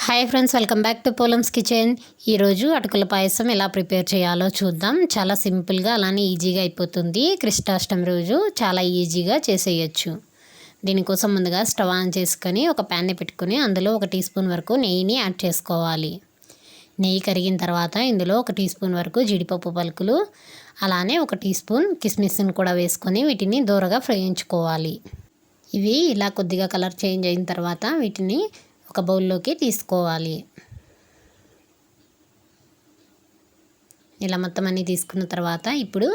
Hi friends, welcome back to పోలమ్స్ kitchen. ఈరోజు అటుకుల పాయసం ఎలా ప్రిపేర్ చేయాలో చూద్దాం. చాలా సింపుల్గా అలానే ఈజీగా అయిపోతుంది. కృష్ణాష్టమి రోజు చాలా ఈజీగా చేసేయచ్చు. దీనికోసం ముందుగా స్టవ్ ఆన్ చేసుకొని ఒక ప్యాన్ని పెట్టుకొని అందులో 1 టీ స్పూన్ వరకు నెయ్యిని యాడ్ చేసుకోవాలి. నెయ్యి కరిగిన తర్వాత ఇందులో 1 టీ స్పూన్ వరకు జీడిపప్పు పలుకులు, అలానే 1 టీ స్పూన్ కిస్మిస్ని కూడా వేసుకొని వీటిని దూరగా వేయించుకోవాలి. ఇవి ఇలా కొద్దిగా కలర్ చేంజ్ అయిన తర్వాత వీటిని ఒక బౌల్లోకి తీసుకోవాలి. ఇలా మొత్తం అన్నీ తీసుకున్న తర్వాత ఇప్పుడు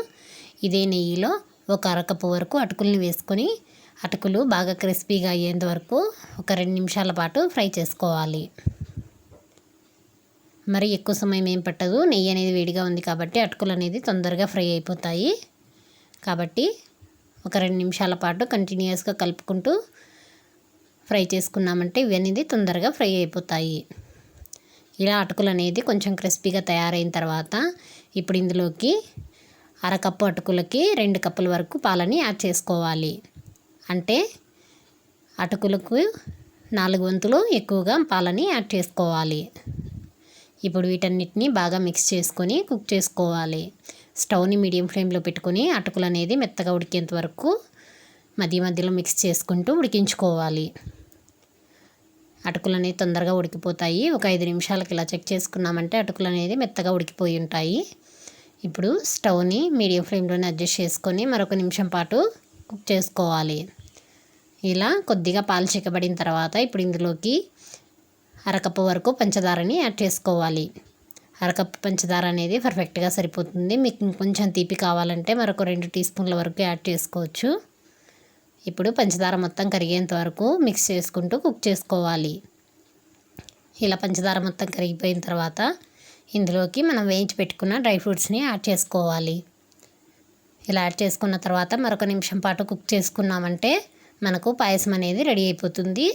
ఇదే నెయ్యిలో ఒక అరకప్పు వరకు అటుకుల్ని వేసుకొని అటుకులు బాగా క్రిస్పీగా అయ్యేంత వరకు ఒక 2 నిమిషాల పాటు ఫ్రై చేసుకోవాలి. మరి ఎక్కువ సమయం ఏం పట్టదు. నెయ్యి అనేది వేడిగా ఉంది కాబట్టి అటుకులు అనేది తొందరగా ఫ్రై అయిపోతాయి. కాబట్టి ఒక 2 నిమిషాల పాటు కంటిన్యూస్గా కలుపుకుంటూ ఫ్రై చేసుకున్నామంటే ఇవి అనేది తొందరగా ఫ్రై అయిపోతాయి. ఇలా అటుకులు అనేది కొంచెం క్రిస్పీగా తయారైన తర్వాత ఇప్పుడు ఇందులోకి అరకప్పు అటుకులకి 2 కప్పుల వరకు పాలని యాడ్ చేసుకోవాలి. అంటే అటుకులకు 4 వంతులు ఎక్కువగా పాలని యాడ్ చేసుకోవాలి. ఇప్పుడు వీటన్నిటిని బాగా మిక్స్ చేసుకొని కుక్ చేసుకోవాలి. స్టవ్ని మీడియం ఫ్లేమ్లో పెట్టుకొని అటుకులు అనేది మెత్తగా ఉడికేంత వరకు మధ్య మధ్యలో మిక్స్ చేసుకుంటూ ఉడికించుకోవాలి. అటుకులు అనేది తొందరగా ఉడికిపోతాయి. ఒక 5 నిమిషాలకి ఇలా చెక్ చేసుకున్నామంటే అటుకులు అనేది మెత్తగా ఉడికిపోయి ఉంటాయి. ఇప్పుడు స్టవ్ని మీడియం ఫ్లేమ్లోనే అడ్జస్ట్ చేసుకొని మరొక నిమిషం పాటు కుక్ చేసుకోవాలి. ఇలా కొద్దిగా పాలు చిక్కబడిన తర్వాత ఇప్పుడు ఇందులోకి అరకప్పు వరకు పంచదారని యాడ్ చేసుకోవాలి. అరకప్పు పంచదార అనేది పర్ఫెక్ట్గా సరిపోతుంది. మీకు ఇంకొంచెం తీపి కావాలంటే మరొక 2 టీ స్పూన్ల వరకు యాడ్ చేసుకోవచ్చు. ఇప్పుడు పంచదార మొత్తం కరిగేంత వరకు మిక్స్ చేసుకుంటూ కుక్ చేసుకోవాలి. ఇలా పంచదార మొత్తం కరిగిపోయిన తర్వాత ఇందులోకి మనం వేయించి పెట్టుకున్న డ్రై ఫ్రూట్స్ని యాడ్ చేసుకోవాలి. ఇలా యాడ్ చేసుకున్న తర్వాత మరొక నిమిషం పాటు కుక్ చేసుకున్నామంటే మనకు పాయసం అనేది రెడీ అయిపోతుంది.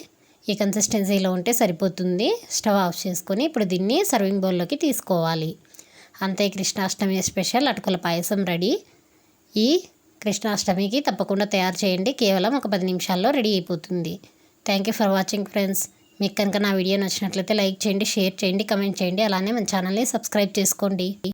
ఈ కన్సిస్టెన్సీలో ఉంటే సరిపోతుంది. స్టవ్ ఆఫ్ చేసుకొని ఇప్పుడు దీన్ని సర్వింగ్ బౌల్లోకి తీసుకోవాలి. అంతే, కృష్ణాష్టమి స్పెషల్ అటుకుల పాయసం రెడీ. ఈ కృష్ణాష్టమికి తప్పకుండా తయారు చేయండి. కేవలం ఒక 10 నిమిషాల్లో రెడీ అయిపోతుంది. Thank you for watching friends. మీకు కనుక నా వీడియో నచ్చినట్లయితే లైక్ చేయండి, షేర్ చేయండి, కమెంట్ చేయండి. అలానే మన ఛానల్ని సబ్స్క్రైబ్ చేసుకోండి.